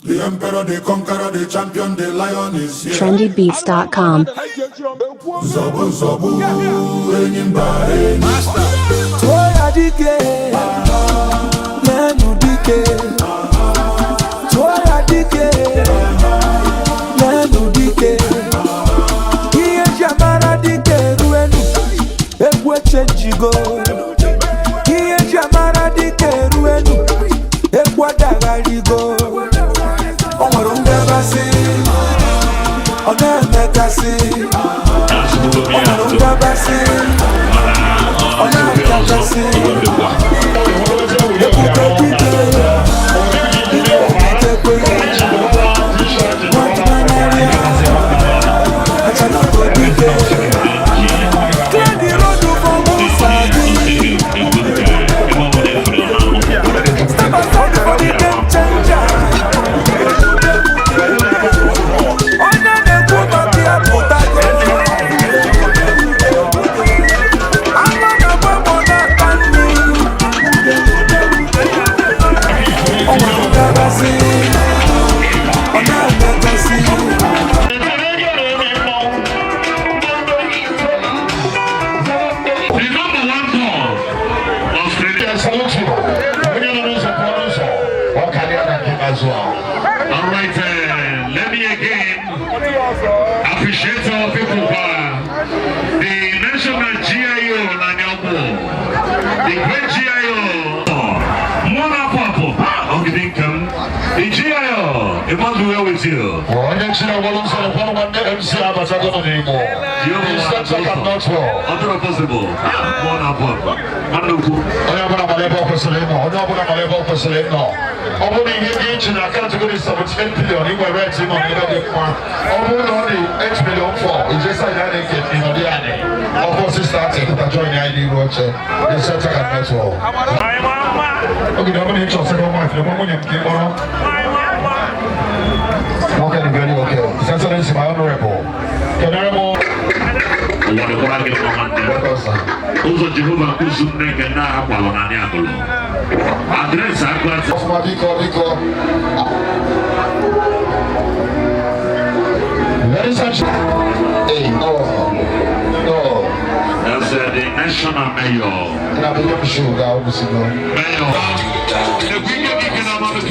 The emperor, the conqueror, the champion, the lion is here. trendybeats.com. Zobu zobu, enyimba master. Toya dike, nenu dike. Toya dike, nenu dike. Iye jamara dike ruenu, ekwe chenjigo. Iye jamara dike ruenu, ekwa dagarigo. Omarunga basi, oneme kasi. Omarunga basi, oneme kasi. Ekuke dike, ekwe. Mwanti manaria, achanoko dike. Clear the road for Musadi. Step aside for the game changer. Alright, let me again appreciate our people. The national GIO Nanyabo, the great GIO Mona Papo, the GIO, it must be well with you. Only in a category of 10 billion, you were right in on the only 8 million for it's just like that in the DNA. Of course, it started to join the ID Roger, the center at Network. Okay, I'm going to hit your second wife, the woman you came on. Okay, very okay. Center is my honorable. Honorable. Uzo Jehovah Kuzuneke na hapa wanani akolo. Address akwa. Biko. Ladies and gentlemen. Hey, no. That's the national mayor. Can I be your sugar? Mayor. The Queen of Economic.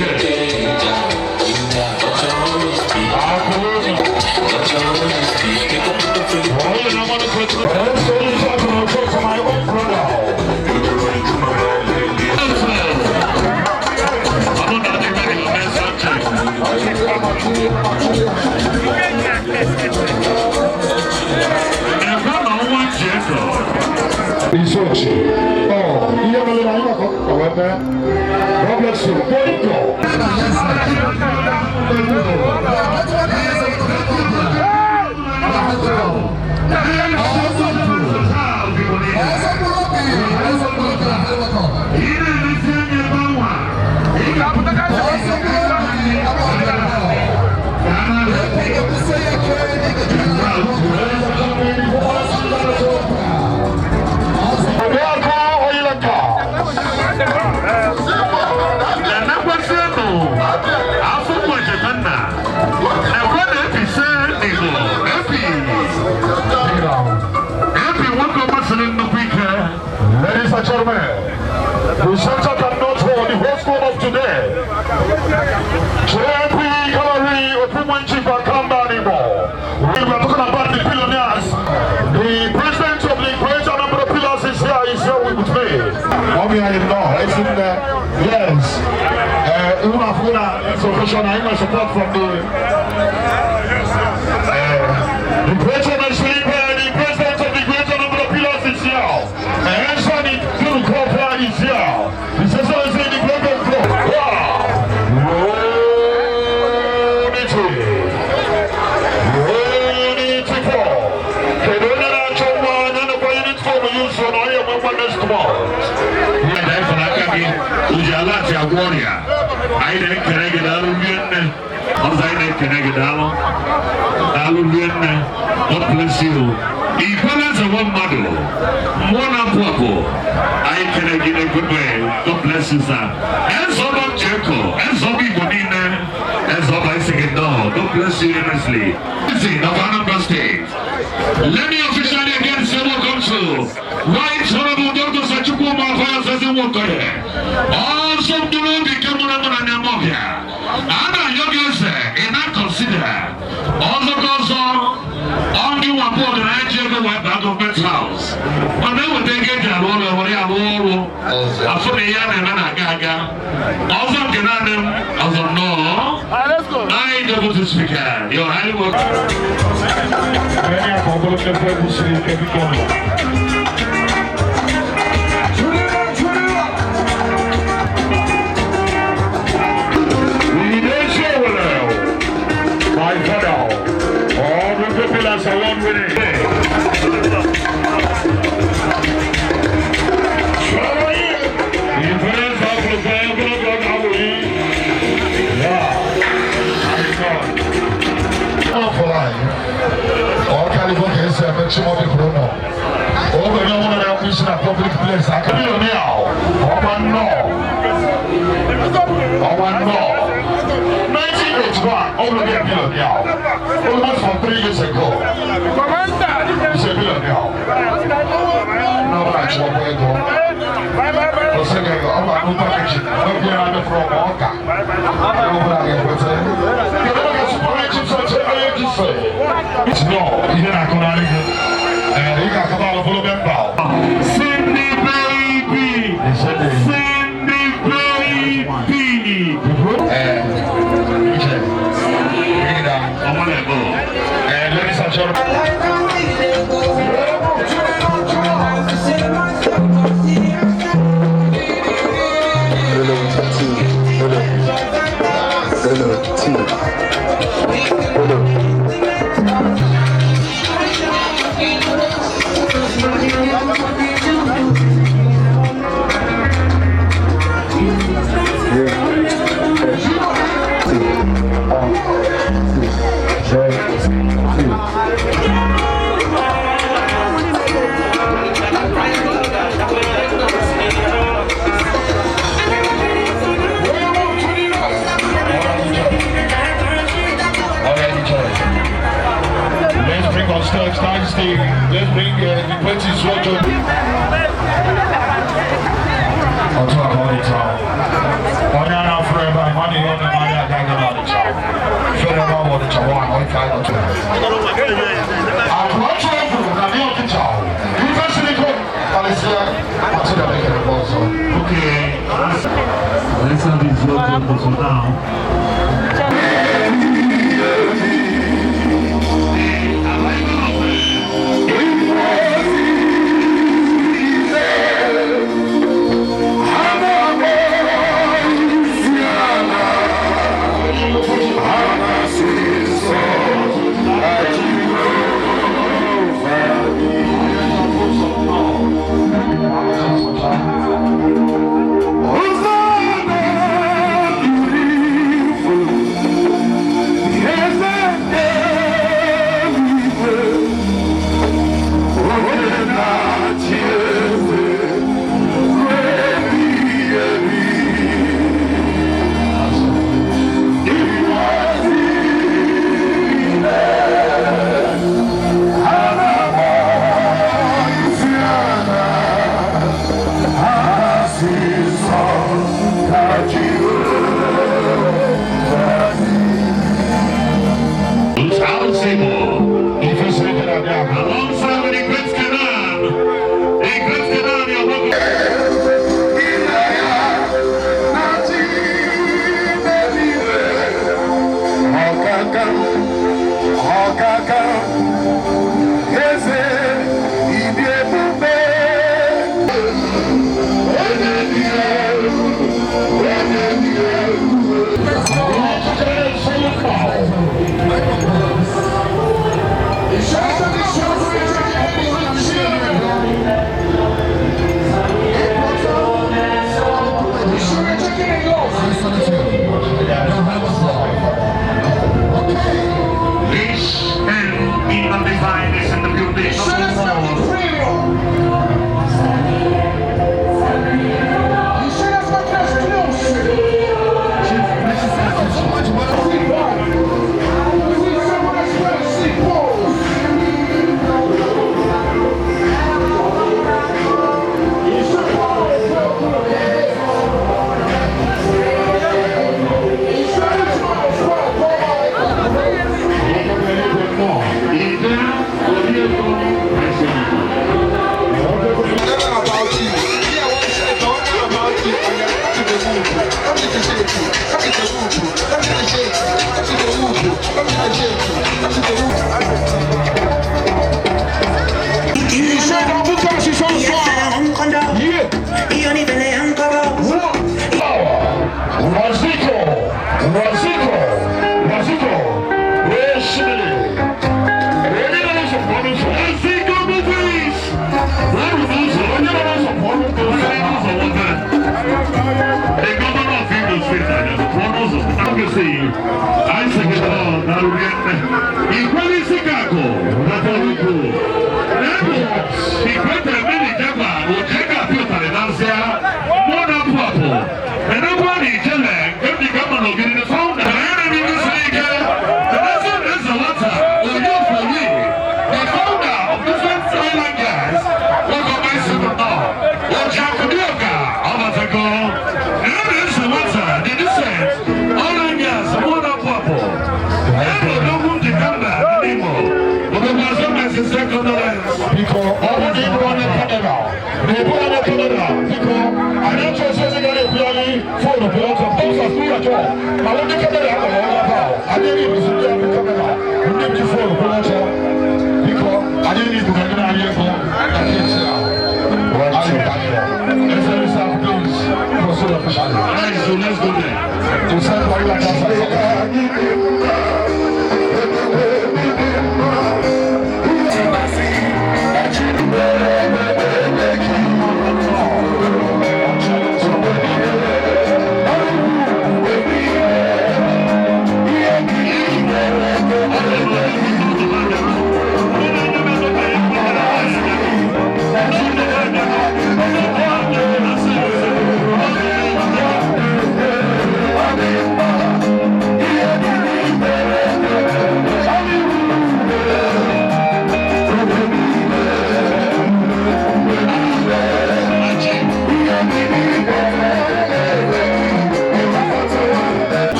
God bless you. Ladies and gentlemen, the center cannot hold the whole scope of today. JP Gallery of Women Chief and come down anymore. We were talking about the billionaires. The president of the greater number of pillars is here with me. Mommy, I know. It's in the yes. Even after that information, I have support from the greater national the president of the greater number of pillars is here. And Sonny Kukova is here. This is what I say the greater flow. Unity for. Can you not show one and the unit for you so I am one next month? Ujalatia warrior. I didn't connect it out of you. I didn't connect it out. God bless you. Equalance of one model. One apple. I can get a good way. God bless you, sir. And some of Jericho. And some people need as God bless you immensely. Of Anambra State. Let me officially again say welcome to Right Honorable Dr. Sachukwu Mafaya Sazimokore. Also, do not become one of the Namobia. And I not consider. Also, on you are born in Nigeria government house. But they will take it and all over the after the young and Gaga. Also, Canadian, also no. I deputy speaker, your highly welcome. Many are going to the city. My father, all the pillars are one winning. For life, all California is a maximum of Bruno. Over the one of the a public place, I can be now. Oh, 1981, over the billionaire. Almost for 3 years ago. He's a billionaire. No, that's what we're doing. For second, I'm not going to package it. I'm going to throw a walker. No, you're not going to you got to come out of full of them. Cindy baby! Cindy baby! And ladies and gentlemen. Dynasty, let's bring the Prince's Roger. I'll talk about it all. On now forever, money on the money, I can't get out of the town. Feel about what the Chawan, I can't get out of I'm not sure if I'm not the town. You can see the court. Alicia, I'll tell you later about so. Okay. Let's have these locals for now.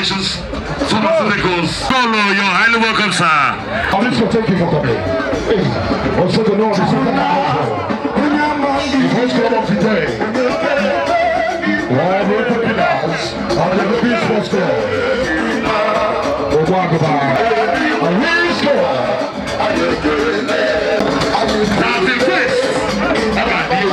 Congratulations, Pharmaceuticals. Solo, you're highly welcome, sir. I'm just going to thank you for coming. On second note, the first club of the day. All the pillars of the Olympic Sports Club. We'll walk about a real score. Now, the first. How about you?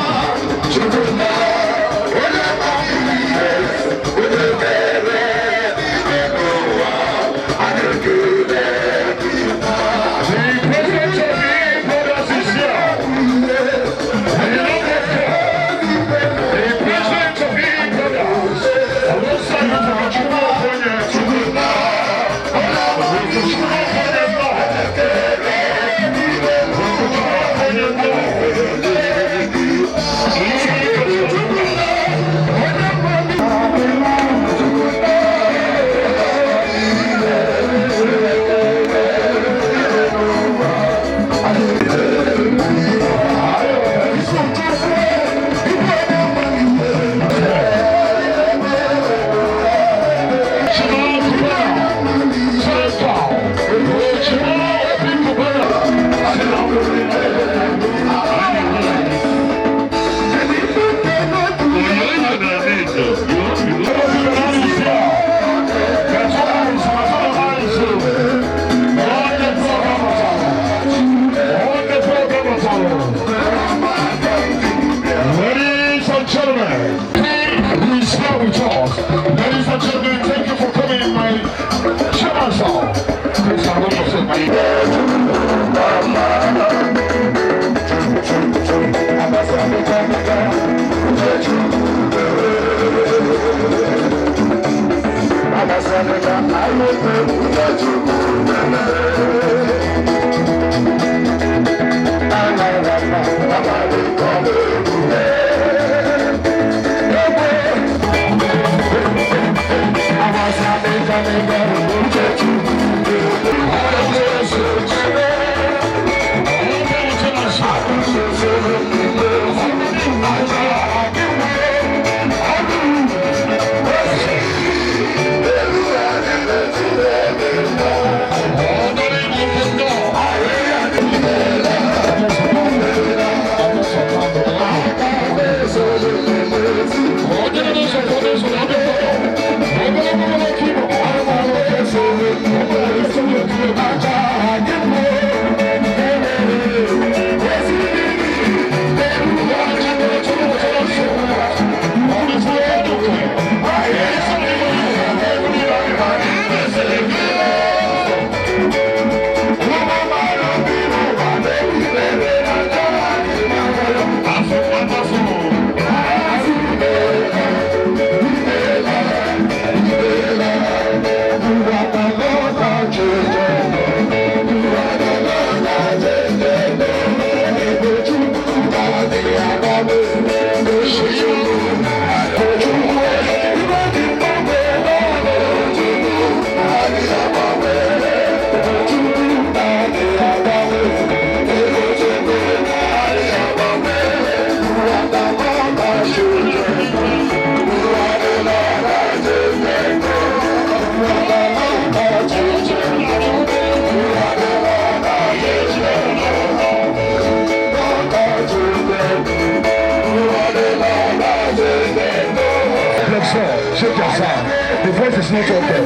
Check your sound. The voice is not okay.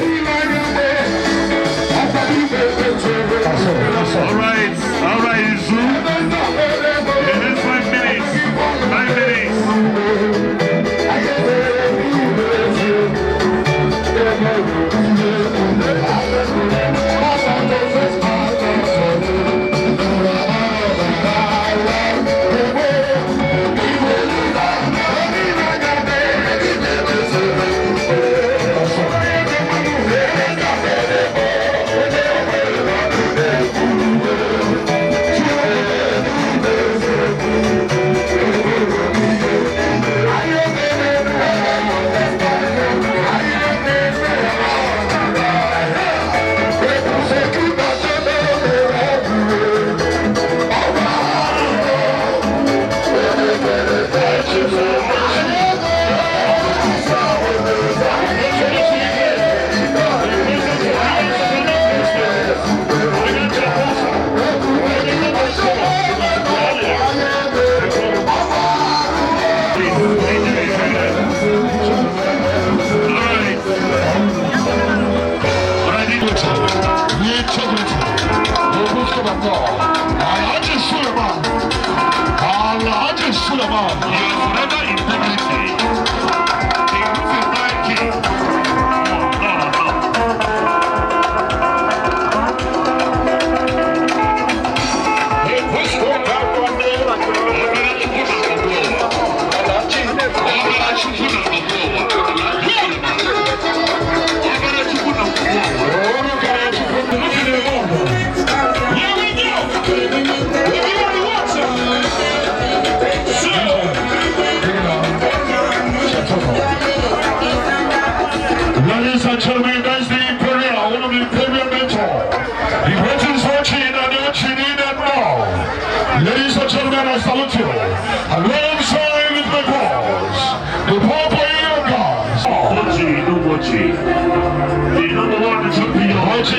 All right, Zoom. In the next 5 minutes, 5 minutes. Alhaji Suleiman. Alhaji Suleiman. You are forever in dignity. Ladies and gentlemen, that's the Imperial, one of the Imperial mentor. The British watching and the watching in and now. Ladies and gentlemen, I salute you. Alongside with my boss, the Papa Yogas. Ochi. The number one champion. Also,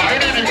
I didn't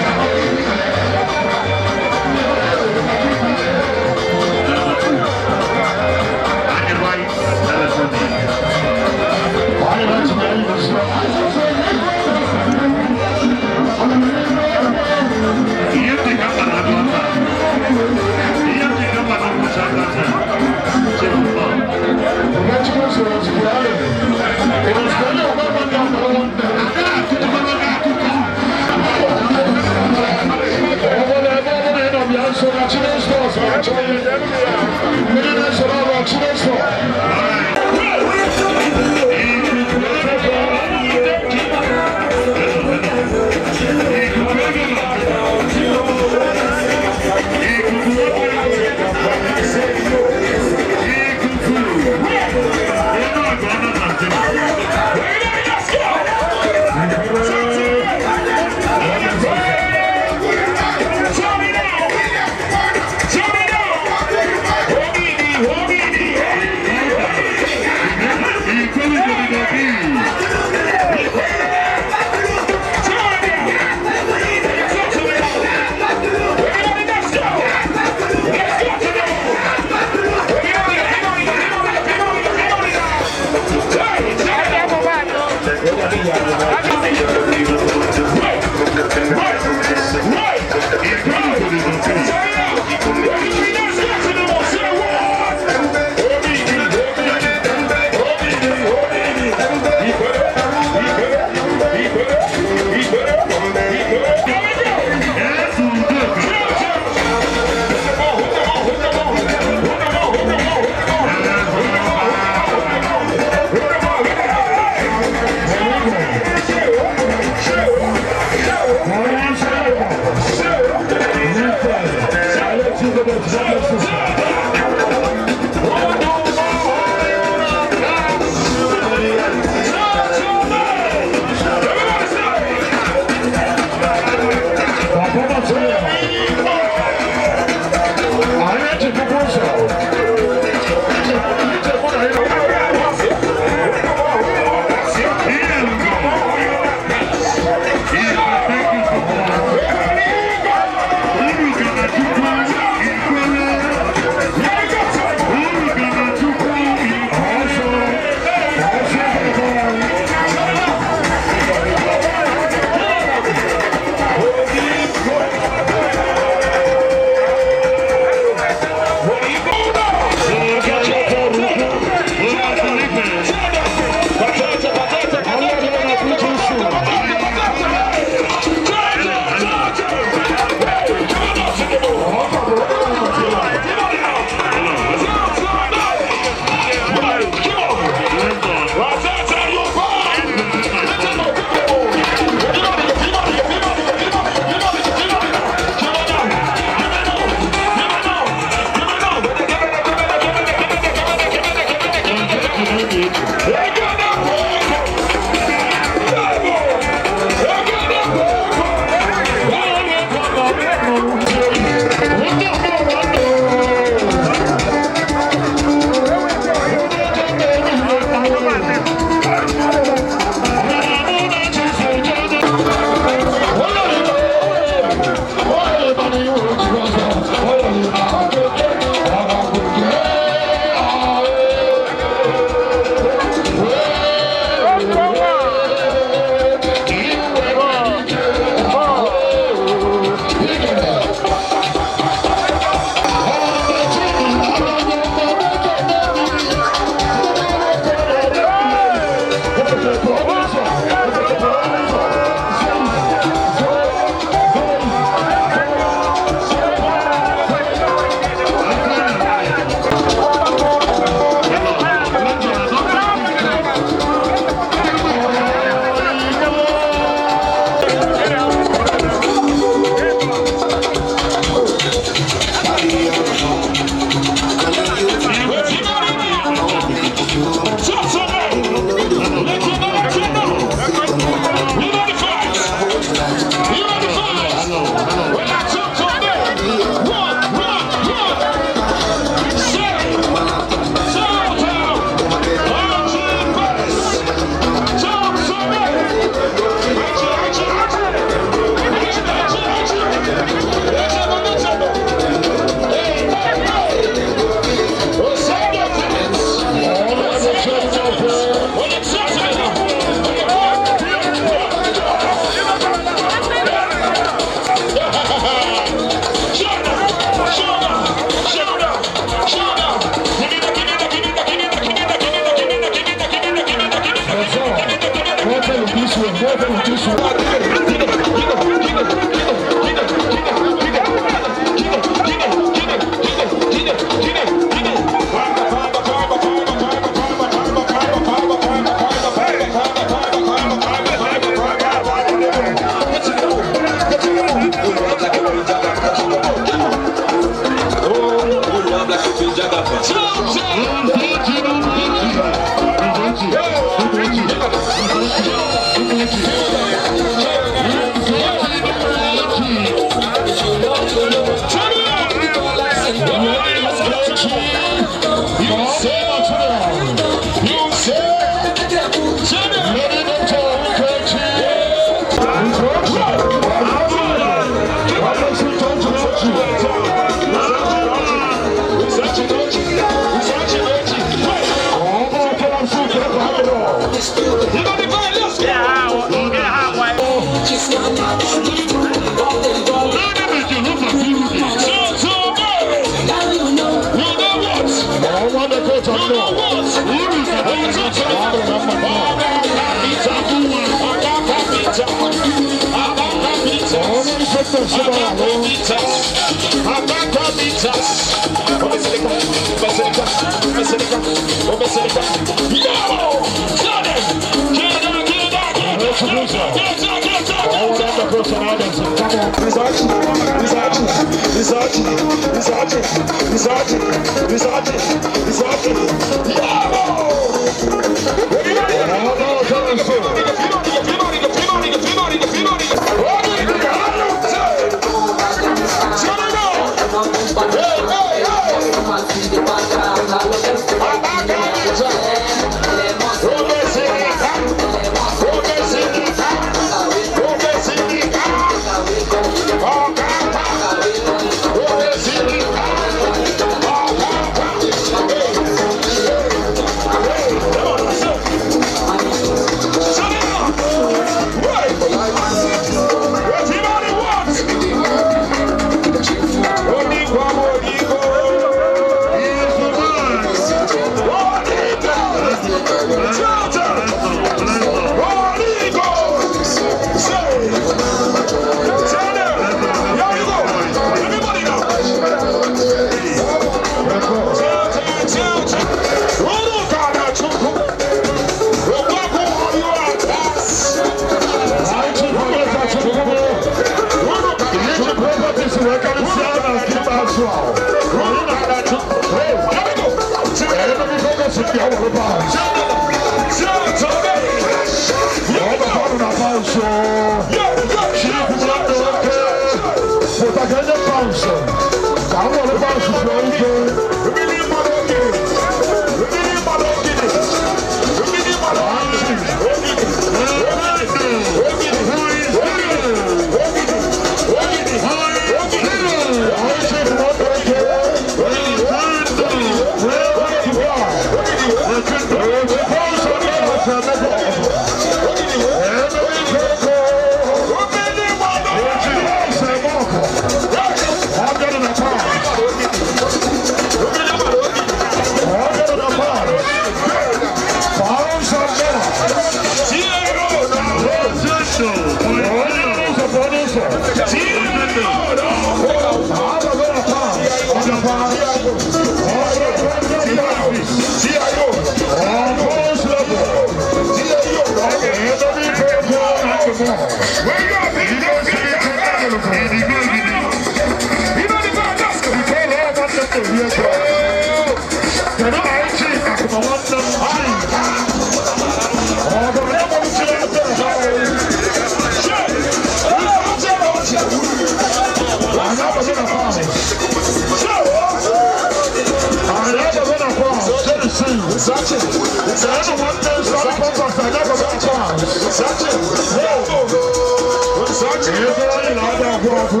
Come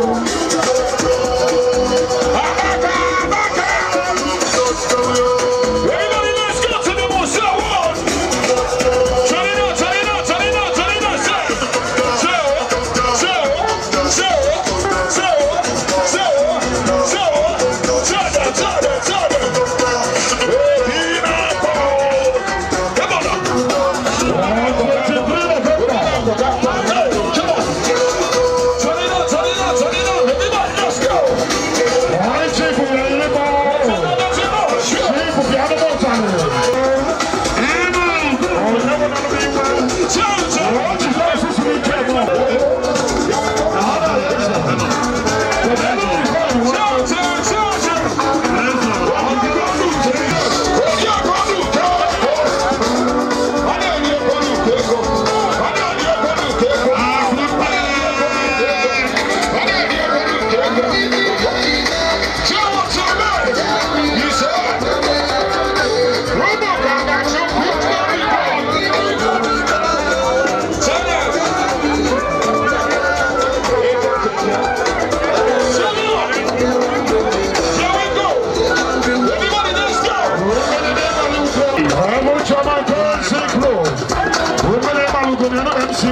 on.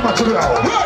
fighting material.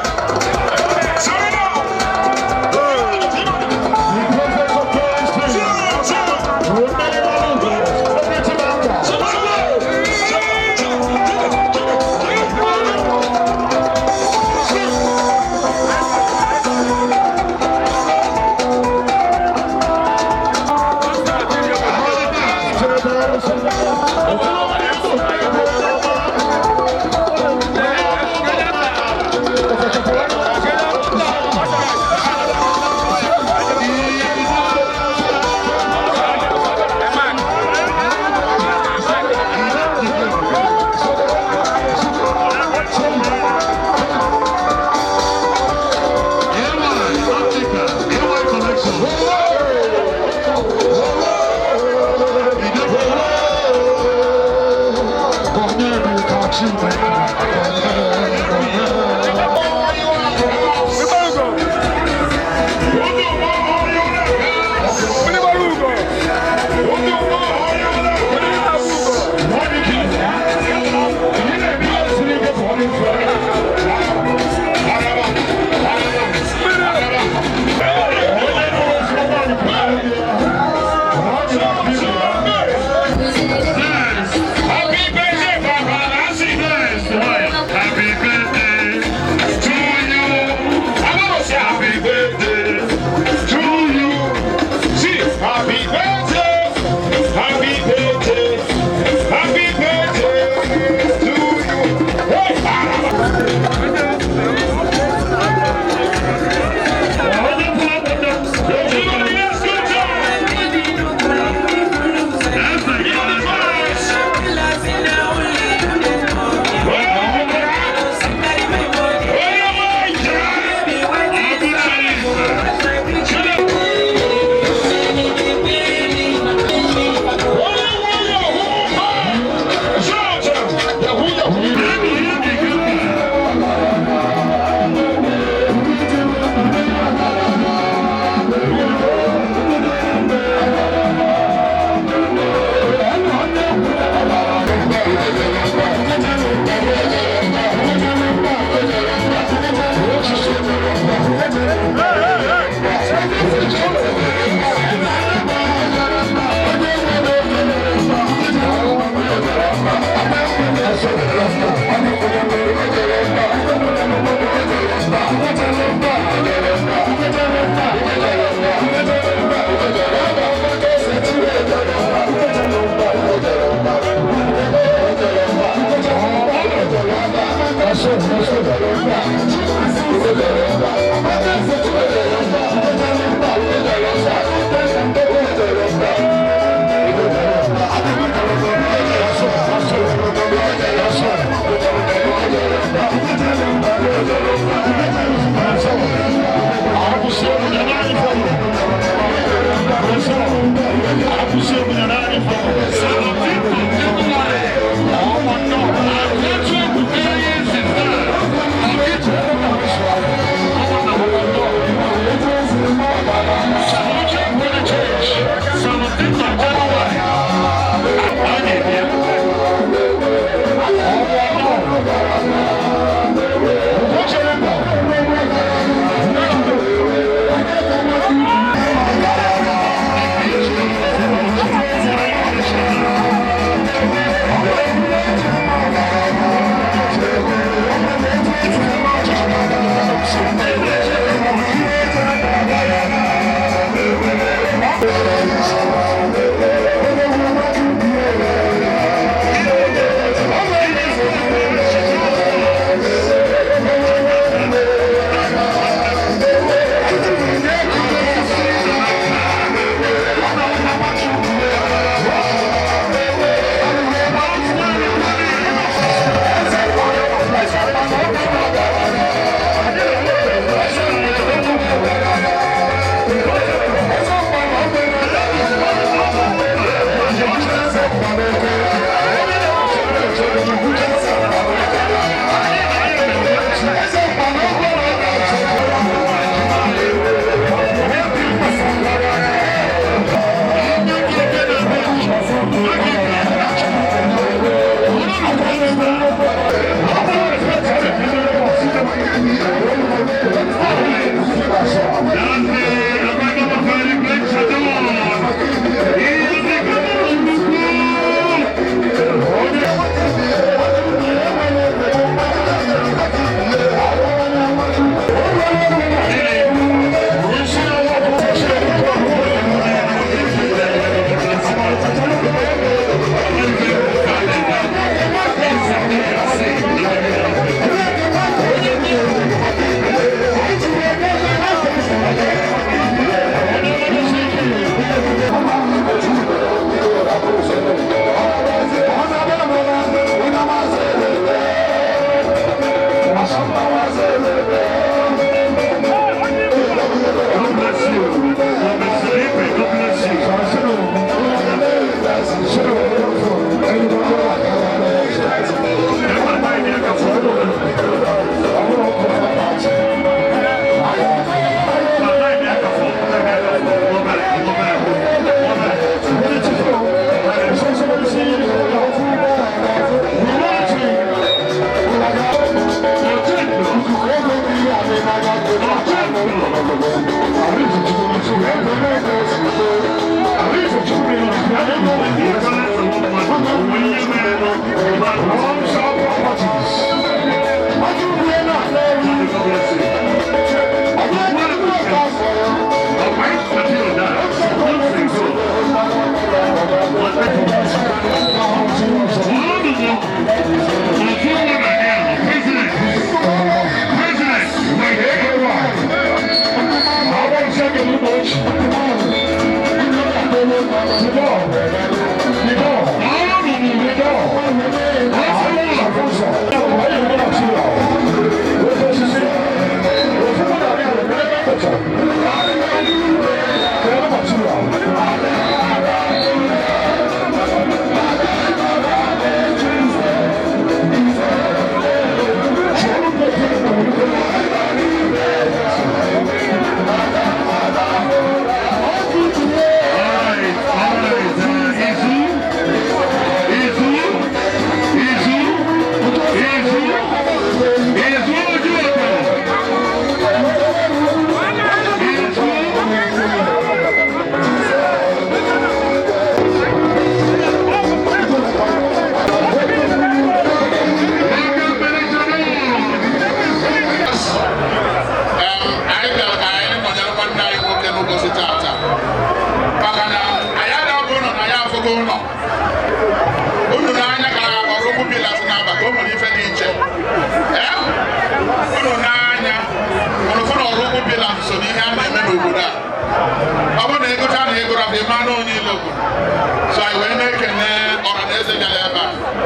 So I went back and organized the lab.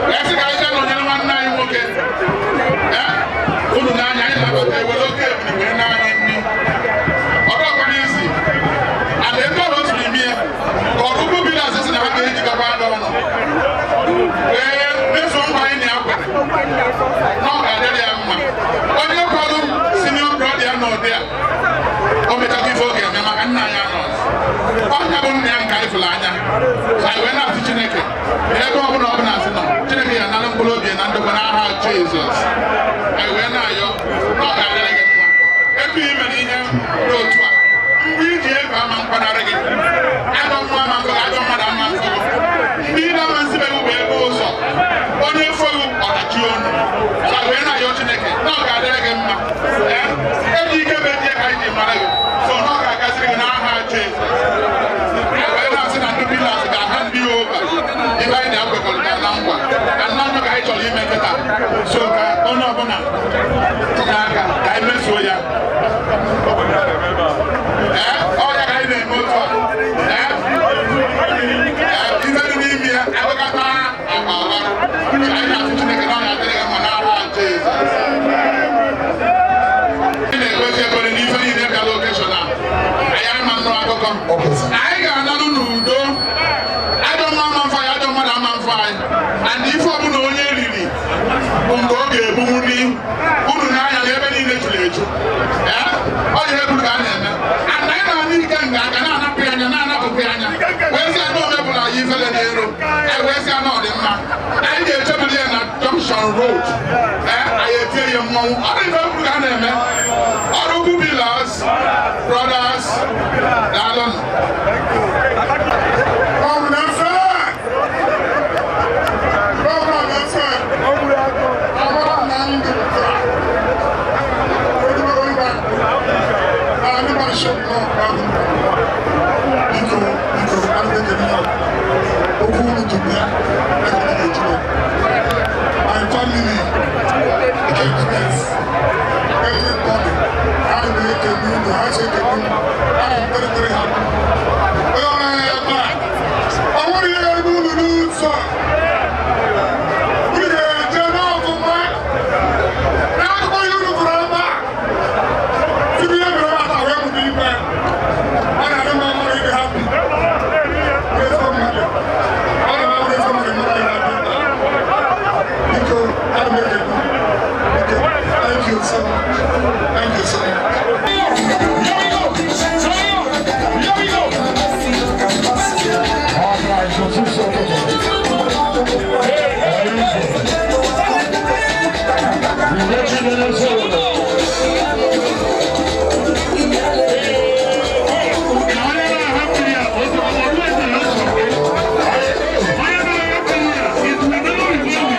Let's go to the one night. Okay. Unu na anya ila ba te welo ke ni we na anya ni. Odo ko ni si. And the God was with me. God who be as na ha ke ji ka ba do no. This one by ni akwa. No ga de ya mma. Onye ko do senior brother no there. O me ta before ke me ma kan na anya no. Onya bo ni an kai fulanya. So I went up to Chineke. E go obu no na si no. Chineke ya na ngolo bi na ndo na ha Jesus. I went now, not every minute, no to we did come and put out again. I don't want to go, I don't want to go. Need a man to be also. Only for you on a June. So when I got to make it, no, I didn't get my. Every give it, I did my. So no, I got to now have changed. I was in a new class, I can't be over. If I never go down one, and none of I told you make it up. So, oh no, I miss you. Oh, yeah, I didn't move on. You don't need me. I look at my. I have to make it on. I didn't want to have Jesus. Location now. I am a no. I got another nudo. I don't want man fire. I don't want a man fire. And if I don't know really, Bungoge, Bumuni, Bunaya, never need to let you. Oh, you have to go and I don't need to go. I cannot pay and not pay. Where's the number of you? I was not in my. I get to be in a junction road. I tell you, Mom, I don't know. Brothers, darling. Oh, that's it. Oh, that's it. I want to I'm show my family, everybody. I say to you, I'm very, very happy. I want you to do, sir. We can turn off the mic. Now I'm going to look around back. To be able to have a way to be back. And I don't know how to be happy. There's somebody. I don't know there's somebody who is happy. Because I'm very happy. Thank you so much. Thank you so much. It's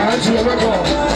That's your record.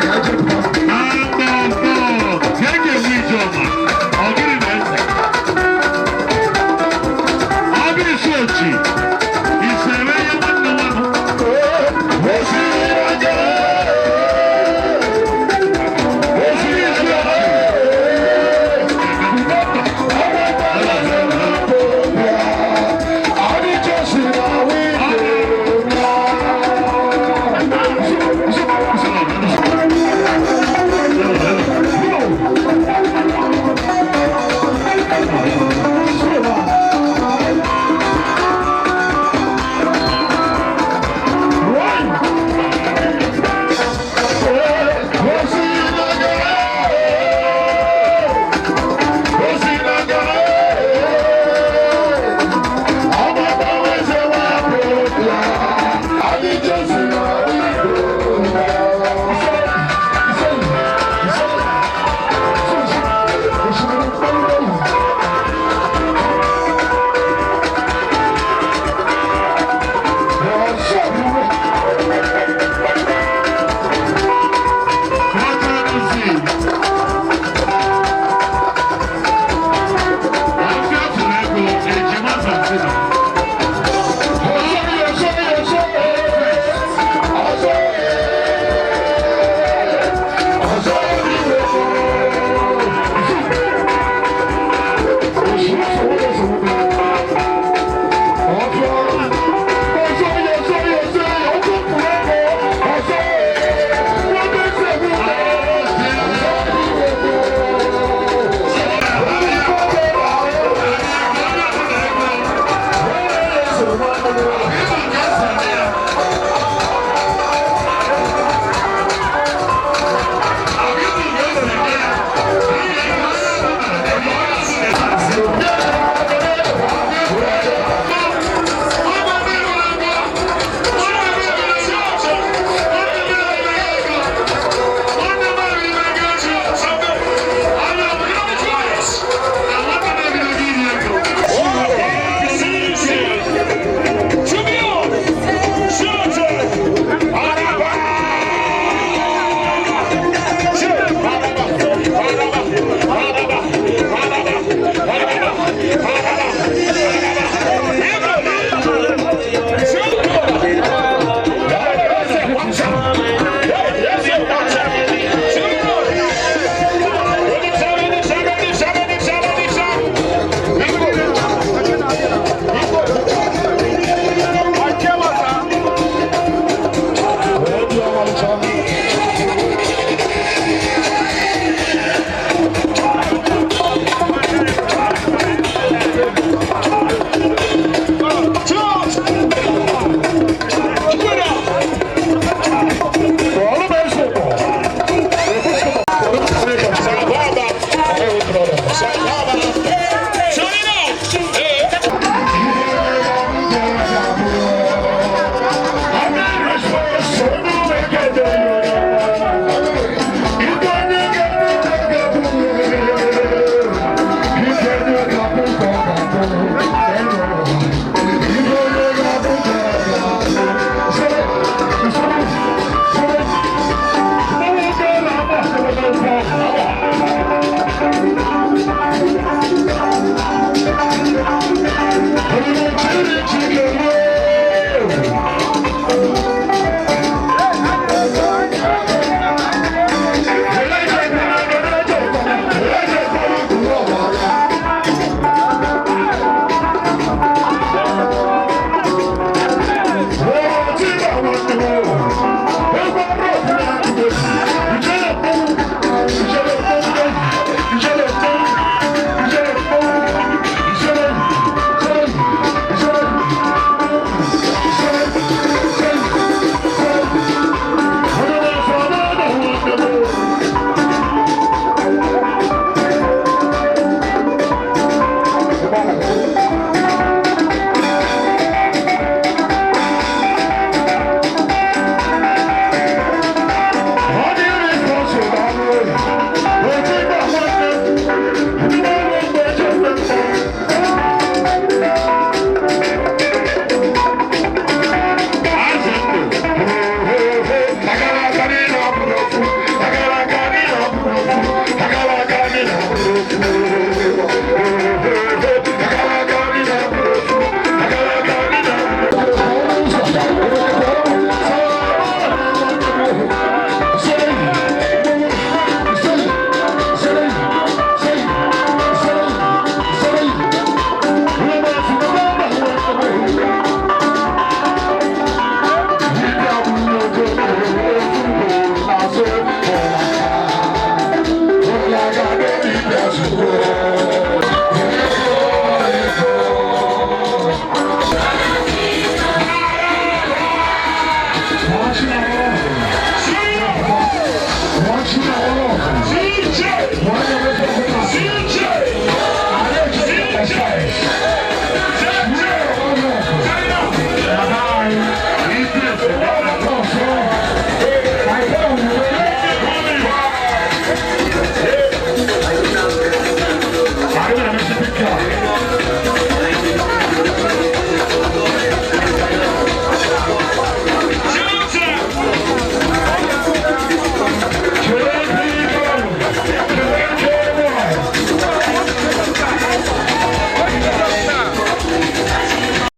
Thank you.